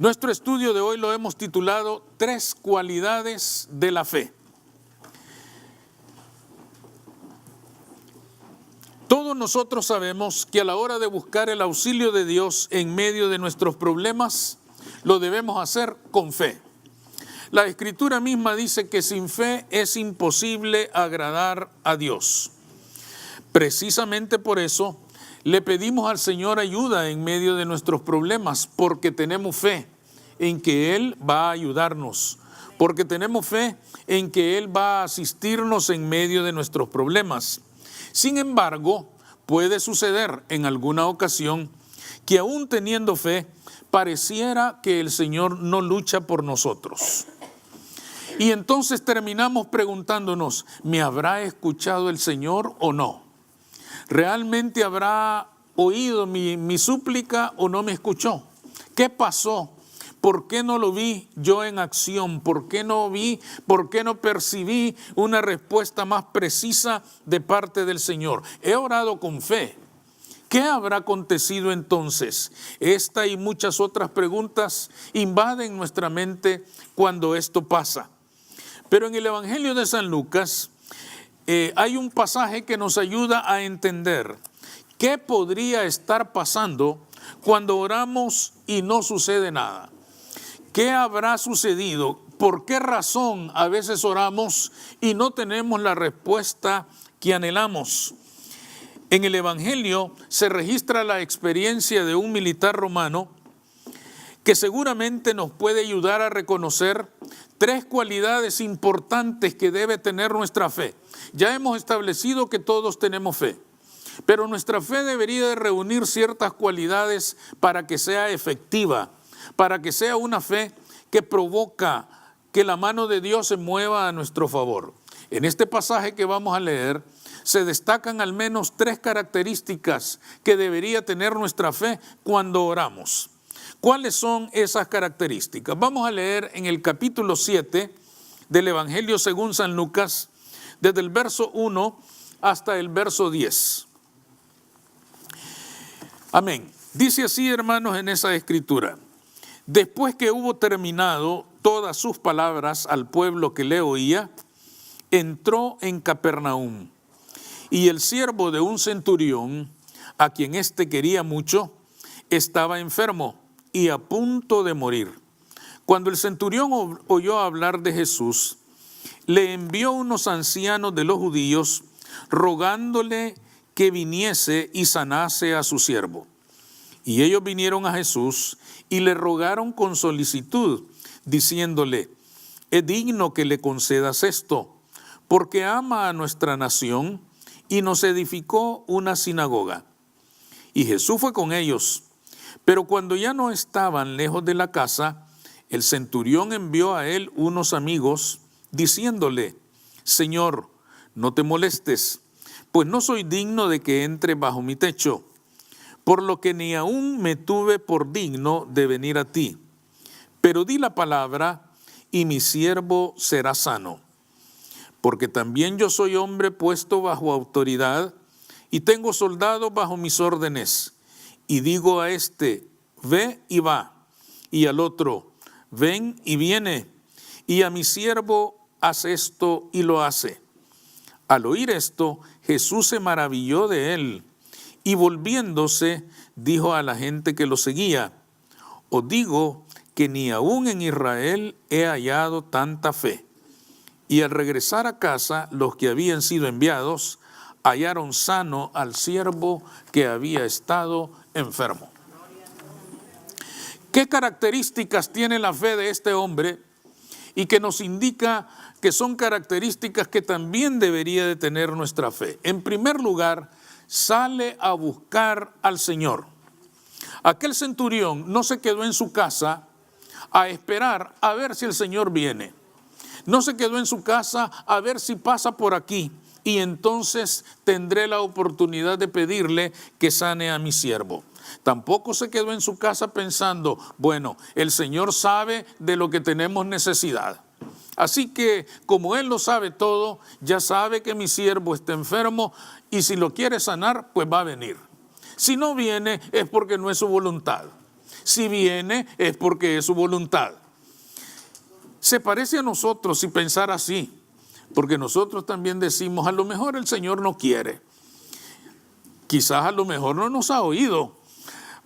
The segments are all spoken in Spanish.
Nuestro estudio de hoy lo hemos titulado Tres cualidades de la fe. Todos nosotros sabemos que a la hora de buscar el auxilio de Dios en medio de nuestros problemas, lo debemos hacer con fe. La Escritura misma dice que sin fe es imposible agradar a Dios. Precisamente por eso le pedimos al Señor ayuda en medio de nuestros problemas, porque tenemos fe en que Él va a ayudarnos, porque tenemos fe en que Él va a asistirnos en medio de nuestros problemas. Sin embargo, puede suceder en alguna ocasión que aún teniendo fe, pareciera que el Señor no lucha por nosotros. Y entonces terminamos preguntándonos, ¿me habrá escuchado el Señor o no? ¿Realmente habrá oído mi súplica o no me escuchó? ¿Qué pasó? ¿Por qué no lo vi yo en acción? ¿Por qué no percibí una respuesta más precisa de parte del Señor? He orado con fe. ¿Qué habrá acontecido entonces? Esta y muchas otras preguntas invaden nuestra mente cuando esto pasa. Pero en el Evangelio de San Lucas hay un pasaje que nos ayuda a entender qué podría estar pasando cuando oramos y no sucede nada. ¿Qué habrá sucedido? ¿Por qué razón a veces oramos y no tenemos la respuesta que anhelamos? En el Evangelio se registra la experiencia de un militar romano que seguramente nos puede ayudar a reconocer tres cualidades importantes que debe tener nuestra fe. Ya hemos establecido que todos tenemos fe, pero nuestra fe debería de reunir ciertas cualidades para que sea efectiva, para que sea una fe que provoca que la mano de Dios se mueva a nuestro favor. En este pasaje que vamos a leer, se destacan al menos tres características que debería tener nuestra fe cuando oramos. ¿Cuáles son esas características? Vamos a leer en el capítulo 7 del Evangelio según San Lucas, desde el verso 1 hasta el verso 10. Amén. Dice así, hermanos, en esa escritura: después que hubo terminado todas sus palabras al pueblo que le oía, entró en Capernaum. Y el siervo de un centurión, a quien éste quería mucho, estaba enfermo y a punto de morir. Cuando el centurión oyó hablar de Jesús, le envió unos ancianos de los judíos, rogándole que viniese y sanase a su siervo. Y ellos vinieron a Jesús y le rogaron con solicitud, diciéndole: es digno que le concedas esto, porque ama a nuestra nación y nos edificó una sinagoga. Y Jesús fue con ellos. Pero cuando ya no estaban lejos de la casa, el centurión envió a él unos amigos, diciéndole: Señor, no te molestes, pues no soy digno de que entre bajo mi techo, por lo que ni aún me tuve por digno de venir a ti. Pero di la palabra, y mi siervo será sano. Porque también yo soy hombre puesto bajo autoridad, y tengo soldados bajo mis órdenes. Y digo a este: ve y va, y al otro: ven y viene, y a mi siervo: haz esto, y lo hace. Al oír esto, Jesús se maravilló de él, y volviéndose, dijo a la gente que lo seguía: os digo que ni aún en Israel he hallado tanta fe. Y al regresar a casa, los que habían sido enviados hallaron sano al siervo que había estado enfermo. ¿Qué características tiene la fe de este hombre? Y que nos indica que son características que también debería de tener nuestra fe. En primer lugar, sale a buscar al Señor. Aquel centurión no se quedó en su casa a esperar a ver si el Señor viene. No se quedó en su casa a ver si pasa por aquí y entonces tendré la oportunidad de pedirle que sane a mi siervo. Tampoco se quedó en su casa pensando: bueno, el Señor sabe de lo que tenemos necesidad. Así que como Él lo sabe todo, ya sabe que mi siervo está enfermo y si lo quiere sanar, pues va a venir. Si no viene es porque no es su voluntad. Si viene es porque es su voluntad. Se parece a nosotros si pensar así, porque nosotros también decimos, a lo mejor el Señor no quiere. Quizás a lo mejor no nos ha oído,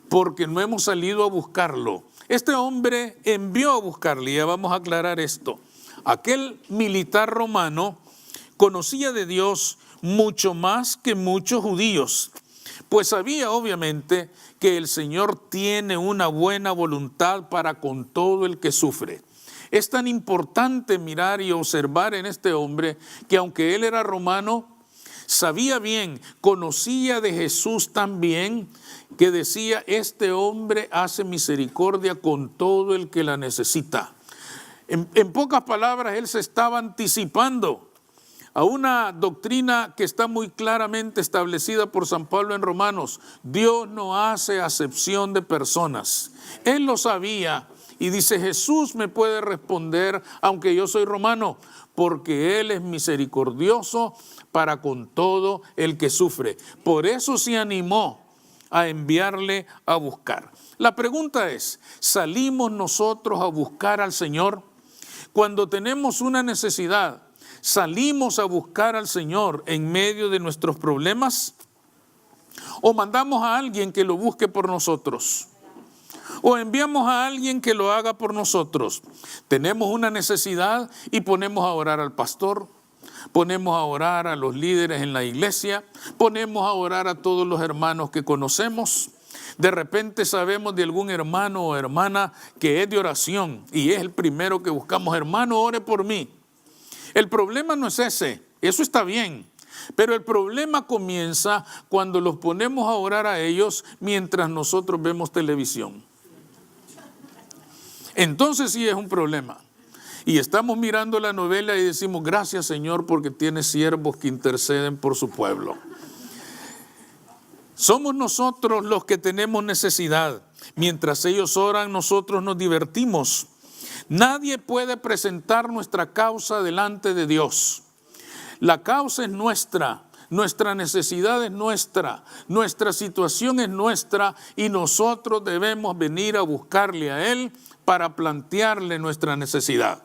porque no hemos salido a buscarlo. Este hombre envió a buscarle, y ya vamos a aclarar esto. Aquel militar romano conocía de Dios mucho más que muchos judíos, pues sabía obviamente que el Señor tiene una buena voluntad para con todo el que sufre. Es tan importante mirar y observar en este hombre que aunque él era romano, sabía bien, conocía de Jesús tan bien, que decía, este hombre hace misericordia con todo el que la necesita. En pocas palabras, él se estaba anticipando a una doctrina que está muy claramente establecida por San Pablo en Romanos. Dios no hace acepción de personas. Él lo sabía y dice, Jesús me puede responder, aunque yo soy romano, porque Él es misericordioso para con todo el que sufre. Por eso se animó a enviarle a buscar. La pregunta es, ¿salimos nosotros a buscar al Señor? Cuando tenemos una necesidad, ¿salimos a buscar al Señor en medio de nuestros problemas? ¿O mandamos a alguien que lo busque por nosotros? ¿O enviamos a alguien que lo haga por nosotros? Tenemos una necesidad y ponemos a orar al pastor, ponemos a orar a los líderes en la iglesia, ponemos a orar a todos los hermanos que conocemos. De repente sabemos de algún hermano o hermana que es de oración y es el primero que buscamos. Hermano, ore por mí. El problema no es ese, eso está bien. Pero el problema comienza cuando los ponemos a orar a ellos mientras nosotros vemos televisión. Entonces sí es un problema. Y estamos mirando la novela y decimos, gracias Señor porque tienes siervos que interceden por su pueblo. Somos nosotros los que tenemos necesidad. Mientras ellos oran, nosotros nos divertimos. Nadie puede presentar nuestra causa delante de Dios. La causa es nuestra, nuestra necesidad es nuestra situación es nuestra y nosotros debemos venir a buscarle a Él para plantearle nuestra necesidad.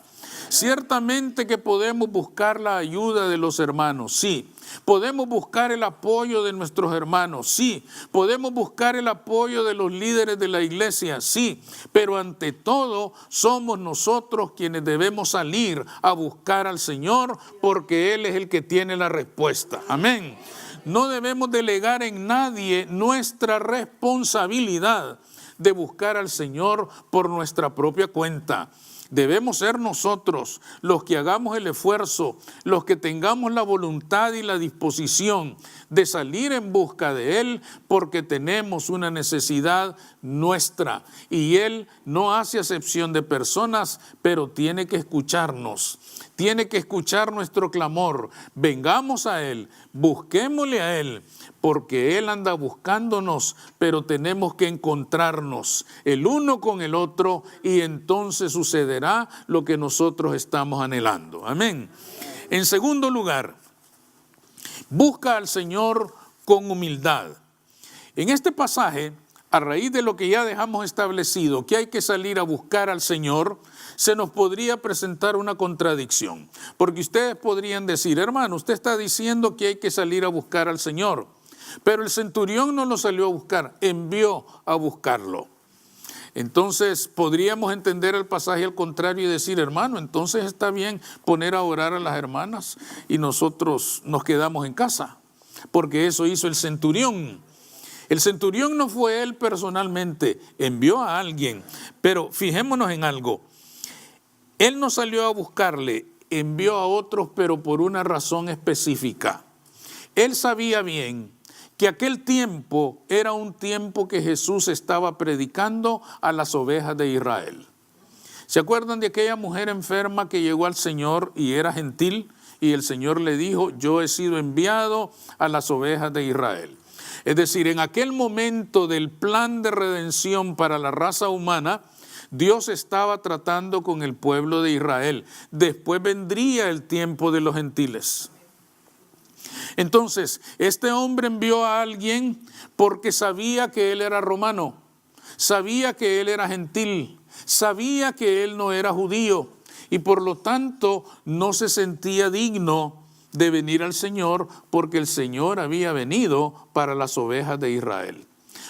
Ciertamente que podemos buscar la ayuda de los hermanos, sí. Podemos buscar el apoyo de nuestros hermanos, sí. Podemos buscar el apoyo de los líderes de la iglesia, sí. Pero ante todo somos nosotros quienes debemos salir a buscar al Señor porque Él es el que tiene la respuesta. Amén. No debemos delegar en nadie nuestra responsabilidad de buscar al Señor por nuestra propia cuenta. Debemos ser nosotros los que hagamos el esfuerzo, los que tengamos la voluntad y la disposición de salir en busca de Él porque tenemos una necesidad nuestra. Y Él no hace acepción de personas, pero tiene que escucharnos. Tiene que escuchar nuestro clamor. Vengamos a Él, busquémosle a Él, porque Él anda buscándonos, pero tenemos que encontrarnos el uno con el otro y entonces sucederá lo que nosotros estamos anhelando. Amén. En segundo lugar, busca al Señor con humildad. En este pasaje, a raíz de lo que ya dejamos establecido, que hay que salir a buscar al Señor, se nos podría presentar una contradicción. Porque ustedes podrían decir, hermano, usted está diciendo que hay que salir a buscar al Señor. Pero el centurión no lo salió a buscar, envió a buscarlo. Entonces podríamos entender el pasaje al contrario y decir, hermano, entonces está bien poner a orar a las hermanas y nosotros nos quedamos en casa. Porque eso hizo el centurión. El centurión no fue él personalmente, envió a alguien. Pero fijémonos en algo. Él no salió a buscarle, envió a otros, pero por una razón específica. Él sabía bien que aquel tiempo era un tiempo que Jesús estaba predicando a las ovejas de Israel. ¿Se acuerdan de aquella mujer enferma que llegó al Señor y era gentil? Y el Señor le dijo, yo he sido enviado a las ovejas de Israel. Es decir, en aquel momento del plan de redención para la raza humana, Dios estaba tratando con el pueblo de Israel. Después vendría el tiempo de los gentiles. Entonces, este hombre envió a alguien porque sabía que él era romano. sabía que él era gentil, sabía que él no era judío y por lo tanto no se sentía digno de venir al Señor porque el Señor había venido para las ovejas de Israel.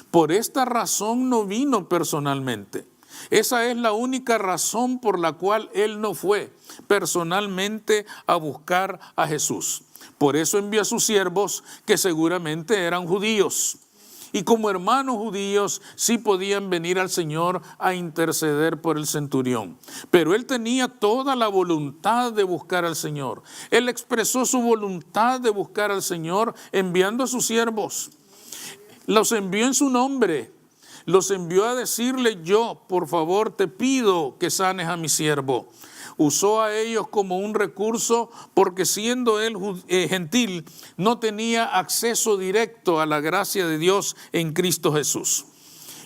Por esta razón no vino personalmente. Esa es la única razón por la cual él no fue personalmente a buscar a Jesús. Por eso envió a sus siervos que seguramente eran judíos. Y como hermanos judíos sí podían venir al Señor a interceder por el centurión. Pero él tenía toda la voluntad de buscar al Señor. Él expresó su voluntad de buscar al Señor enviando a sus siervos. Los envió en su nombre. Los envió a decirle: yo, por favor, te pido que sanes a mi siervo. Usó a ellos como un recurso porque siendo él gentil, no tenía acceso directo a la gracia de Dios en Cristo Jesús.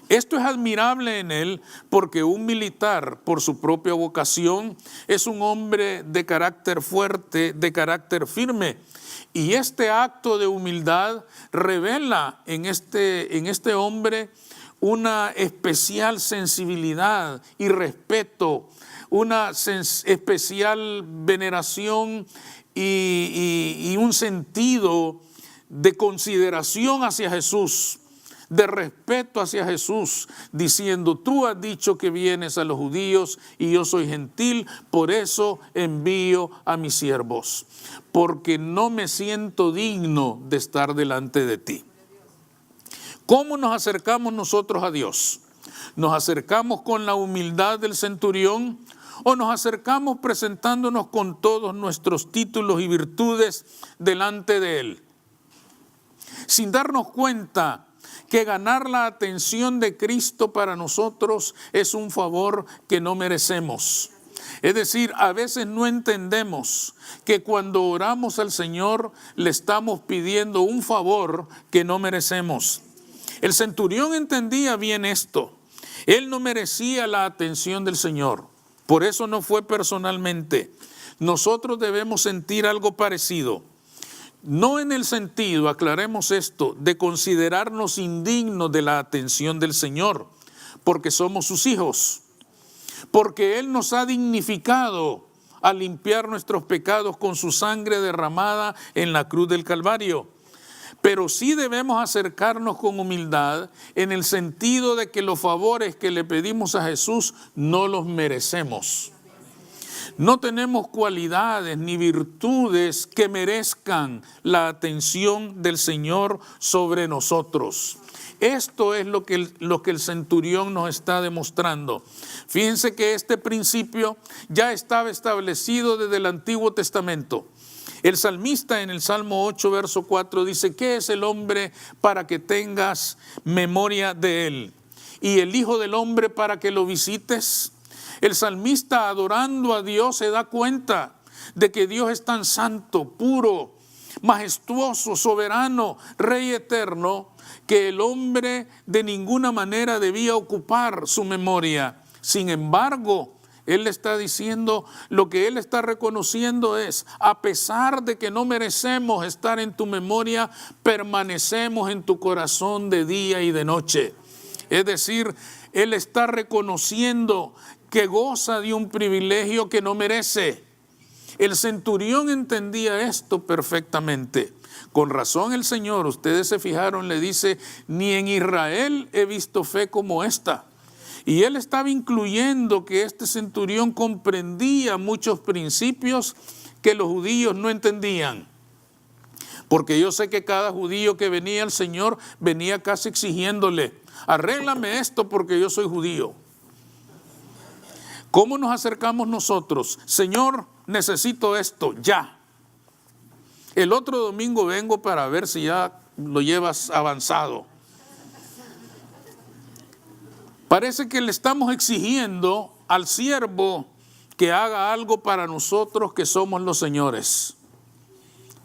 Esto es admirable en él porque un militar, por su propia vocación, es un hombre de carácter fuerte, de carácter firme. Y este acto de humildad revela en este hombre una especial sensibilidad y respeto, una especial veneración y un sentido de consideración hacia Jesús, de respeto hacia Jesús, diciendo: tú has dicho que vienes a los judíos y yo soy gentil, por eso envío a mis siervos, porque no me siento digno de estar delante de ti. ¿Cómo nos acercamos nosotros a Dios? ¿Nos acercamos con la humildad del centurión o nos acercamos presentándonos con todos nuestros títulos y virtudes delante de Él, sin darnos cuenta que ganar la atención de Cristo para nosotros es un favor que no merecemos? Es decir, a veces no entendemos que cuando oramos al Señor le estamos pidiendo un favor que no merecemos. El centurión entendía bien esto. Él no merecía la atención del Señor. Por eso no fue personalmente. Nosotros debemos sentir algo parecido. No en el sentido, aclaremos esto, de considerarnos indignos de la atención del Señor, porque somos sus hijos, porque Él nos ha dignificado al limpiar nuestros pecados con su sangre derramada en la cruz del Calvario. Pero sí debemos acercarnos con humildad en el sentido de que los favores que le pedimos a Jesús no los merecemos. No tenemos cualidades ni virtudes que merezcan la atención del Señor sobre nosotros. Esto es lo que el centurión nos está demostrando. Fíjense que este principio ya estaba establecido desde el Antiguo Testamento. El salmista en el Salmo 8, verso 4 dice: ¿qué es el hombre para que tengas memoria de él? ¿Y el hijo del hombre para que lo visites? El salmista, adorando a Dios, se da cuenta de que Dios es tan santo, puro, majestuoso, soberano, Rey eterno, que el hombre de ninguna manera debía ocupar su memoria. Sin embargo, Él le está diciendo, lo que Él está reconociendo es: a pesar de que no merecemos estar en tu memoria, permanecemos en tu corazón de día y de noche. Es decir, Él está reconociendo que goza de un privilegio que no merece. El centurión entendía esto perfectamente. Con razón el Señor, ustedes se fijaron, le dice: ni en Israel he visto fe como esta. Y él estaba incluyendo que este centurión comprendía muchos principios que los judíos no entendían. Porque yo sé que cada judío que venía al Señor venía casi exigiéndole: arréglame esto porque yo soy judío. ¿Cómo nos acercamos nosotros? Señor, necesito esto, ya. El otro domingo vengo para ver si ya lo llevas avanzado. Parece que le estamos exigiendo al siervo que haga algo para nosotros que somos los señores,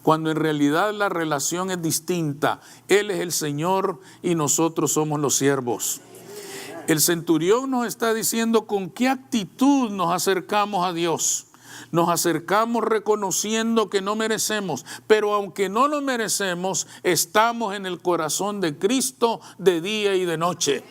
cuando en realidad la relación es distinta. Él es el Señor y nosotros somos los siervos. El centurión nos está diciendo con qué actitud nos acercamos a Dios. Nos acercamos reconociendo que no merecemos, pero aunque no lo merecemos, estamos en el corazón de Cristo de día y de noche.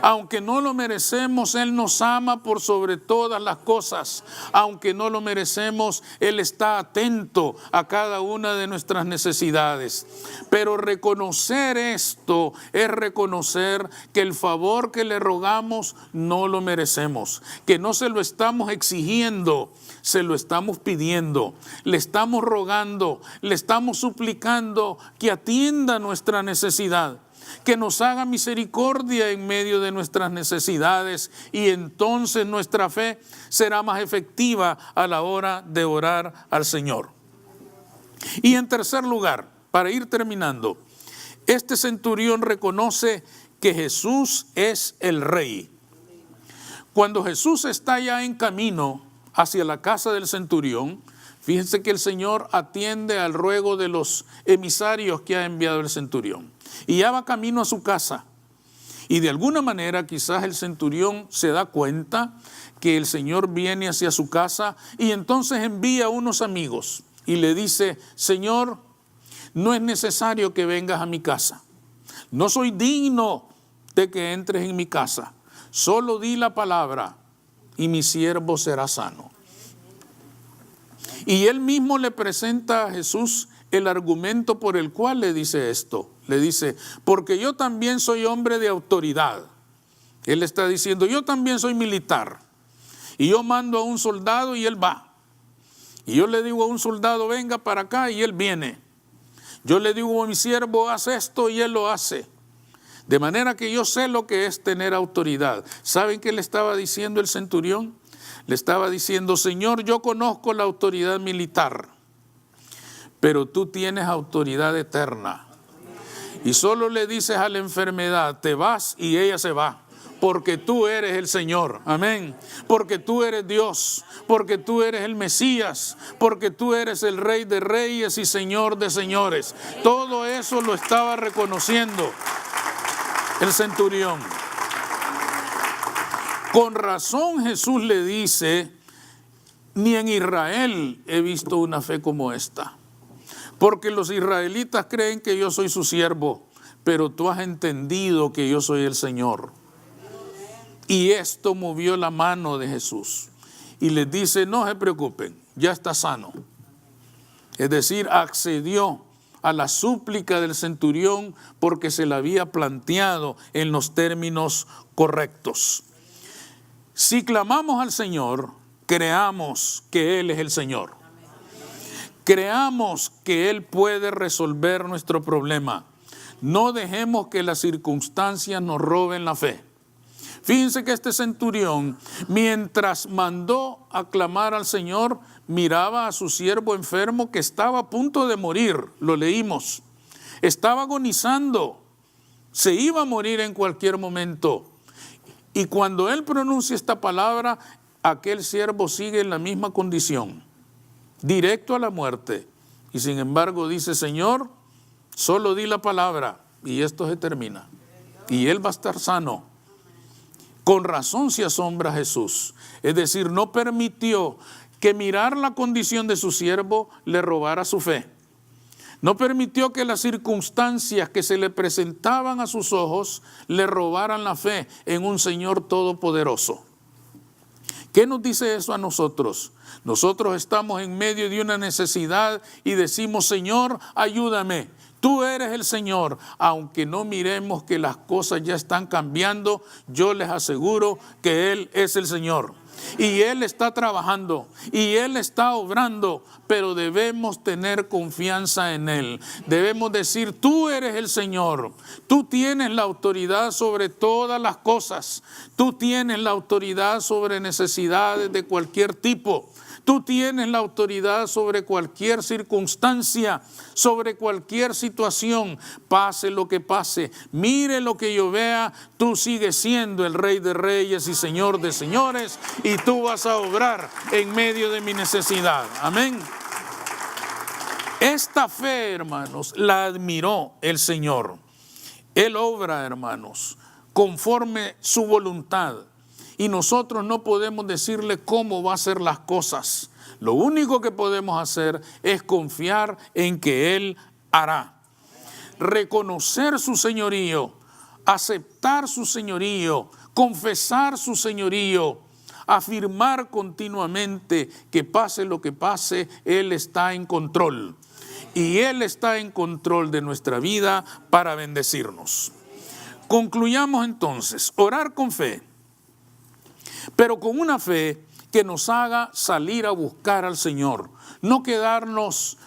Aunque no lo merecemos, Él nos ama por sobre todas las cosas. Aunque no lo merecemos, Él está atento a cada una de nuestras necesidades. Pero reconocer esto es reconocer que el favor que le rogamos no lo merecemos, que no se lo estamos exigiendo, se lo estamos pidiendo, le estamos rogando, le estamos suplicando que atienda nuestra necesidad, que nos haga misericordia en medio de nuestras necesidades, y entonces nuestra fe será más efectiva a la hora de orar al Señor. Y en tercer lugar, para ir terminando, este centurión reconoce que Jesús es el Rey. Cuando Jesús está ya en camino hacia la casa del centurión, fíjense que el Señor atiende al ruego de los emisarios que ha enviado el centurión. Y ya va camino a su casa. Y de alguna manera quizás el centurión se da cuenta que el Señor viene hacia su casa, y entonces envía a unos amigos y le dice: Señor, no es necesario que vengas a mi casa. No soy digno de que entres en mi casa. Solo di la palabra y mi siervo será sano. Y él mismo le presenta a Jesús el argumento por el cual le dice esto. Le dice: porque yo también soy hombre de autoridad. Él está diciendo: yo también soy militar. Y yo mando a un soldado y él va. Y yo le digo a un soldado: venga para acá, y él viene. Yo le digo a mi siervo: haz esto, y él lo hace. De manera que yo sé lo que es tener autoridad. ¿Saben qué le estaba diciendo el centurión? Le estaba diciendo: Señor, yo conozco la autoridad militar, pero tú tienes autoridad eterna. Y solo le dices a la enfermedad: te vas, y ella se va. Porque tú eres el Señor, amén. Porque tú eres Dios, porque tú eres el Mesías, porque tú eres el Rey de Reyes y Señor de Señores. Todo eso lo estaba reconociendo el centurión. Con razón Jesús le dice: ni en Israel he visto una fe como esta. Porque los israelitas creen que yo soy su siervo, pero tú has entendido que yo soy el Señor. Y esto movió la mano de Jesús. Y les dice: no se preocupen, ya está sano. Es decir, accedió a la súplica del centurión porque se la había planteado en los términos correctos. Si clamamos al Señor, creamos que Él es el Señor. Creamos que Él puede resolver nuestro problema. No dejemos que las circunstancias nos roben la fe. Fíjense que este centurión, mientras mandó a clamar al Señor, miraba a su siervo enfermo que estaba a punto de morir. Lo leímos. Estaba agonizando. Se iba a morir en cualquier momento. Y cuando él pronuncia esta palabra, aquel siervo sigue en la misma condición, directo a la muerte. Y sin embargo dice: Señor, solo di la palabra y esto se termina. Y él va a estar sano. Con razón se asombra Jesús. Es decir, no permitió que mirar la condición de su siervo le robara su fe. No permitió que las circunstancias que se le presentaban a sus ojos le robaran la fe en un Señor todopoderoso. ¿Qué nos dice eso a nosotros? Nosotros estamos en medio de una necesidad y decimos: Señor, ayúdame. Tú eres el Señor. Aunque no miremos que las cosas ya están cambiando, yo les aseguro que Él es el Señor. Y Él está trabajando, y Él está obrando, pero debemos tener confianza en Él. Debemos decir: tú eres el Señor, tú tienes la autoridad sobre todas las cosas, tú tienes la autoridad sobre necesidades de cualquier tipo. Tú tienes la autoridad sobre cualquier circunstancia, sobre cualquier situación, pase lo que pase, mire lo que yo vea, tú sigues siendo el Rey de Reyes y Señor de Señores, y tú vas a obrar en medio de mi necesidad. Amén. Esta fe, hermanos, la admiró el Señor. Él obra, hermanos, conforme su voluntad. Y nosotros no podemos decirle cómo va a hacer las cosas, Lo único que podemos hacer es confiar en que Él hará. Reconocer su señorío, aceptar su señorío, confesar su señorío, afirmar continuamente que pase lo que pase, Él está en control. Y Él está en control de nuestra vida para bendecirnos. Concluyamos entonces, orar con fe, pero con una fe que nos haga salir a buscar al Señor. No quedarnos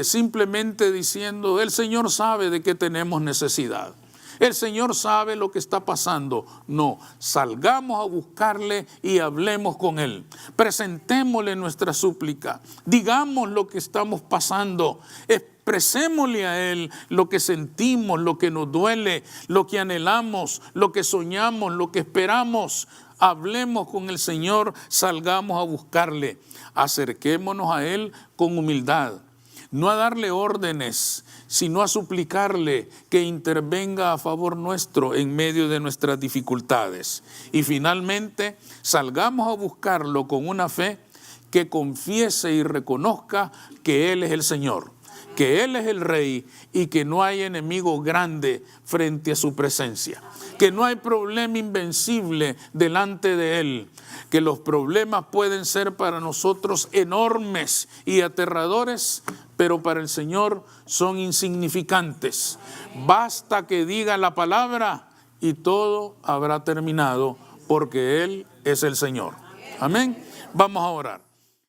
simplemente diciendo, el Señor sabe de qué tenemos necesidad. El Señor sabe lo que está pasando. No, salgamos a buscarle y hablemos con Él. Presentémosle nuestra súplica. Digamos lo que estamos pasando. Expresémosle a Él lo que sentimos, lo que nos duele, lo que anhelamos, lo que soñamos, lo que esperamos. Hablemos con el Señor, salgamos a buscarle. Acerquémonos a Él con humildad. No a darle órdenes, sino a suplicarle que intervenga a favor nuestro en medio de nuestras dificultades. Y finalmente, salgamos a buscarlo con una fe que confiese y reconozca que Él es el Señor, que Él es el Rey y que no hay enemigo grande frente a su presencia, que no hay problema invencible delante de Él, que los problemas pueden ser para nosotros enormes y aterradores, pero para el Señor son insignificantes. Basta que diga la palabra y todo habrá terminado, porque Él es el Señor. Amén. Vamos a orar.